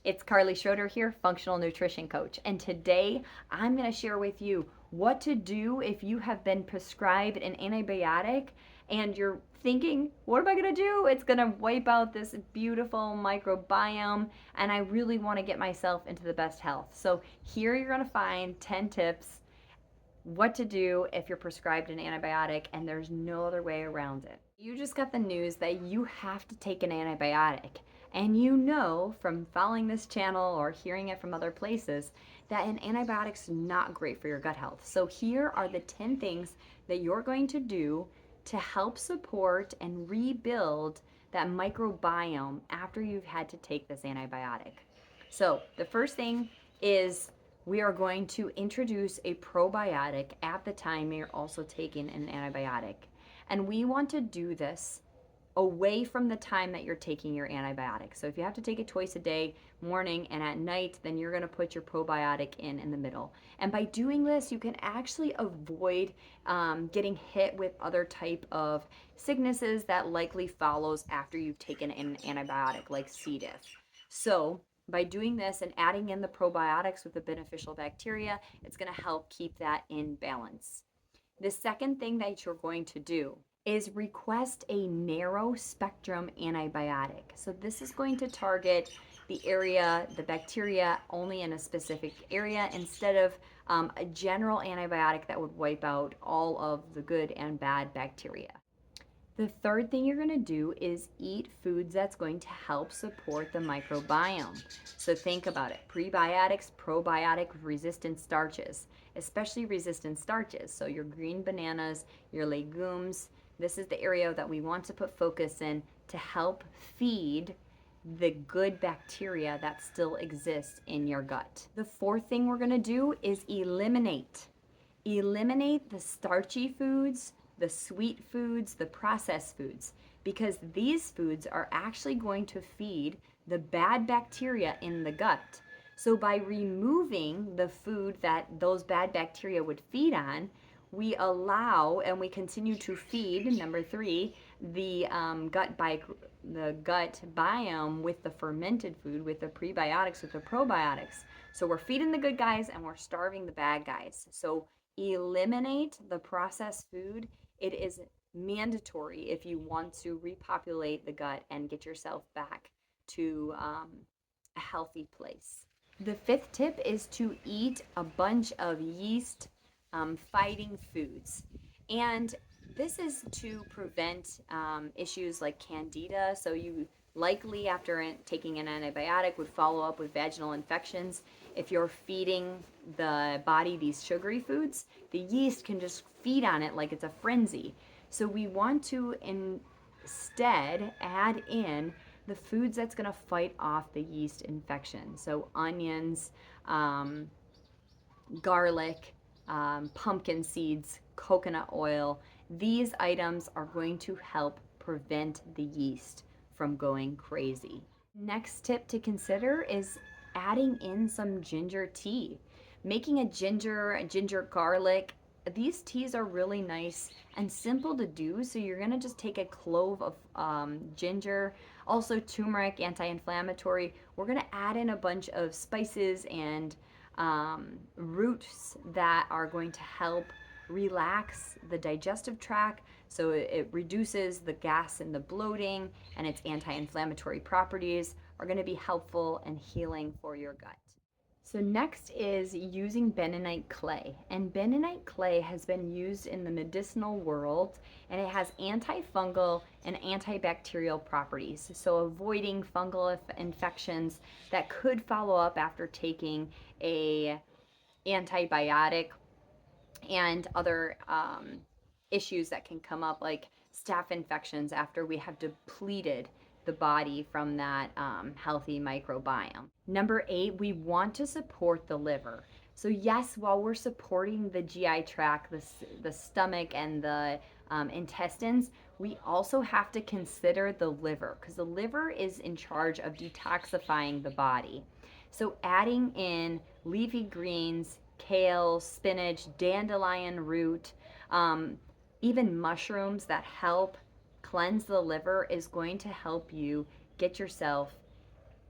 It's Carly Schroeder here, functional nutrition coach. And today I'm going to share with you what to do if you have been prescribed an antibiotic and you're thinking, what am I going to do? It's going to wipe out this beautiful microbiome and I really want to get myself into the best health. So here you're going to find 10 tips what to do if you're prescribed an antibiotic and there's no other way around it. You just got the news that you have to take an antibiotic. And you know from following this channel or hearing it from other places that an antibiotic's not great for your gut health. So here are the 10 things that you're going to do to help support and rebuild that microbiome after you've had to take this antibiotic. So the first thing is we are going to introduce a probiotic at the time you're also taking an antibiotic. And we want to do this away from the time that you're taking your antibiotic. So if you have to take it twice a day, morning and at night, then you're going to put your probiotic in the middle. And by doing this, you can actually avoid getting hit with other type of sicknesses that likely follows after you've taken an antibiotic, like C. diff. So by doing this and adding in the probiotics with the beneficial bacteria, it's going to help keep that in balance. The second thing that you're going to do is request a narrow spectrum antibiotic. So this is going to target the area, the bacteria, only in a specific area instead of a general antibiotic that would wipe out all of the good and bad bacteria. The third thing you're going to do is eat foods that's going to help support the microbiome. So think about it. Prebiotics, probiotic, resistant starches, especially resistant starches. So your green bananas, your legumes, this is the area that we want to put focus in to help feed the good bacteria that still exists in your gut. The fourth thing we're going to do is eliminate the starchy foods, the sweet foods, the processed foods, because these foods are actually going to feed the bad bacteria in the gut. So by removing the food that those bad bacteria would feed on, we allow and we continue to feed, number 3, the gut biome with the fermented food, with the prebiotics, with the probiotics. So we're feeding the good guys and we're starving the bad guys. So eliminate the processed food. It is mandatory if you want to repopulate the gut and get yourself back to a healthy place. The fifth tip is to eat a bunch of yeast fighting foods. And this is to prevent issues like candida. So you likely, after taking an antibiotic, would follow up with vaginal infections. If you're feeding the body these sugary foods, the yeast can just feed on it like it's a frenzy. So we want to instead add in the foods that's going to fight off the yeast infection. So onions, garlic, pumpkin seeds, coconut oil. These items are going to help prevent the yeast from going crazy. Next tip to consider is adding in some ginger tea. Making a ginger garlic. These teas are really nice and simple to do. So you're going to just take a clove of ginger, also turmeric, anti-inflammatory. We're going to add in a bunch of spices and roots that are going to help relax the digestive tract, so it reduces the gas and the bloating, and its anti-inflammatory properties are going to be helpful and healing for your gut. So next is using bentonite clay. And bentonite clay has been used in the medicinal world, and it has antifungal and antibacterial properties. So avoiding fungal infections that could follow up after taking a antibiotic and other issues that can come up, like staph infections after we have depleted the body from that healthy microbiome. Number 8, we want to support the liver. So yes, while we're supporting the GI tract, the stomach and the intestines, we also have to consider the liver, because the liver is in charge of detoxifying the body. So adding in leafy greens, kale, spinach, dandelion root, even mushrooms that help cleanse the liver is going to help you get yourself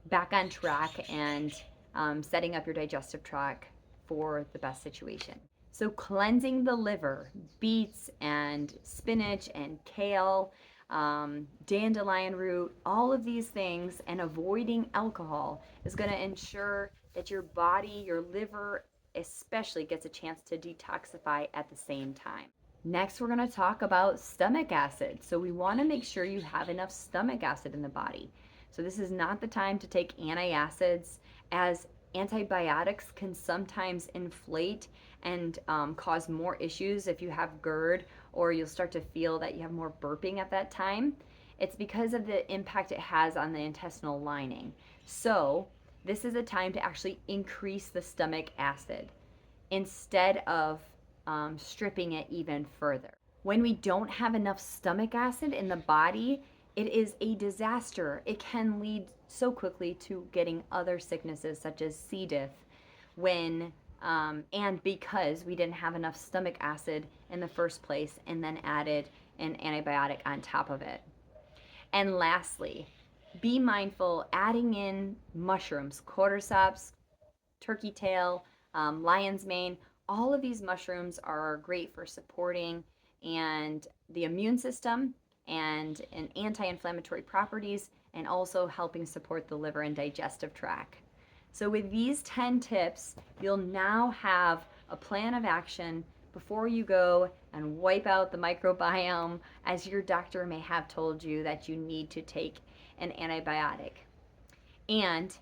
back on track and setting up your digestive tract for the best situation. So cleansing the liver, beets and spinach and kale, dandelion root, all of these things, and avoiding alcohol is going to ensure that your body, your liver especially, gets a chance to detoxify at the same time. Next, we're going to talk about stomach acid. So we want to make sure you have enough stomach acid in the body. So this is not the time to take antacids, as antibiotics can sometimes inflate and cause more issues if you have GERD, or you'll start to feel that you have more burping at that time. It's because of the impact it has on the intestinal lining. So this is a time to actually increase the stomach acid instead of stripping it even further. When we don't have enough stomach acid in the body, it is a disaster. It can lead so quickly to getting other sicknesses such as C. diff when and because we didn't have enough stomach acid in the first place and then added an antibiotic on top of it. And lastly, be mindful adding in mushrooms, cordyceps, turkey tail, lion's mane. All of these mushrooms are great for supporting and the immune system and anti-inflammatory properties, and also helping support the liver and digestive tract. So with these 10 tips, you'll now have a plan of action before you go and wipe out the microbiome, as your doctor may have told you that you need to take an antibiotic. And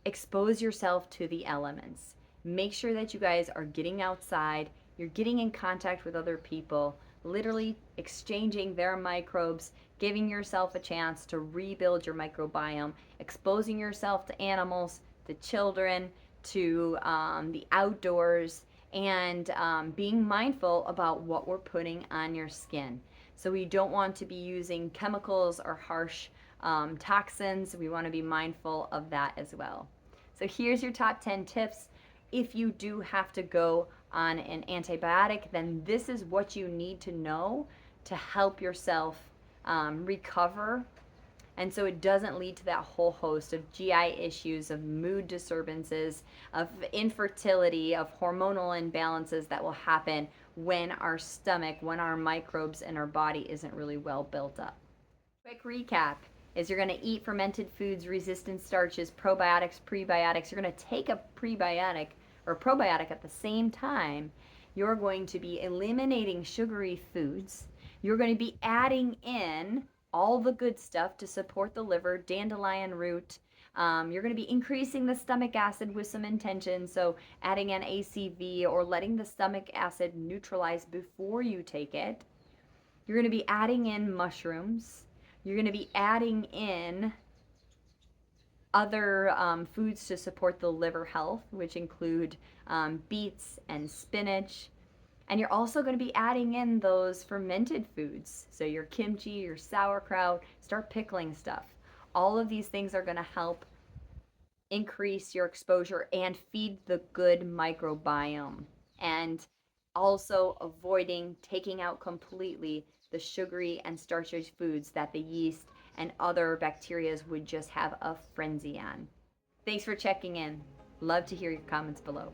expose yourself to the elements. Make sure that you guys are getting outside, you're getting in contact with other people, literally exchanging their microbes, giving yourself a chance to rebuild your microbiome, exposing yourself to animals, to children, to the outdoors, and being mindful about what we're putting on your skin. So we don't want to be using chemicals or harsh toxins. We want to be mindful of that as well. So here's your top 10 tips. If you do have to go on an antibiotic, then this is what you need to know to help yourself recover. And so it doesn't lead to that whole host of GI issues, of mood disturbances, of infertility, of hormonal imbalances that will happen when our stomach, when our microbes in our body isn't really well built up. Quick recap is you're going to eat fermented foods, resistant starches, probiotics, prebiotics. You're going to take a prebiotic or probiotic at the same time. You're going to be eliminating sugary foods. You're going to be adding in all the good stuff to support the liver, dandelion root. You're going to be increasing the stomach acid with some intention, so adding an ACV or letting the stomach acid neutralize before you take it. You're going to be adding in mushrooms. You're going to be adding in other foods to support the liver health, which include beets and spinach. And you're also going to be adding in those fermented foods. So your kimchi, your sauerkraut, start pickling stuff. All of these things are going to help increase your exposure and feed the good microbiome. And also avoiding taking out completely the sugary and starchy foods that the yeast and other bacteria would just have a frenzy on. Thanks for checking in. Love to hear your comments below.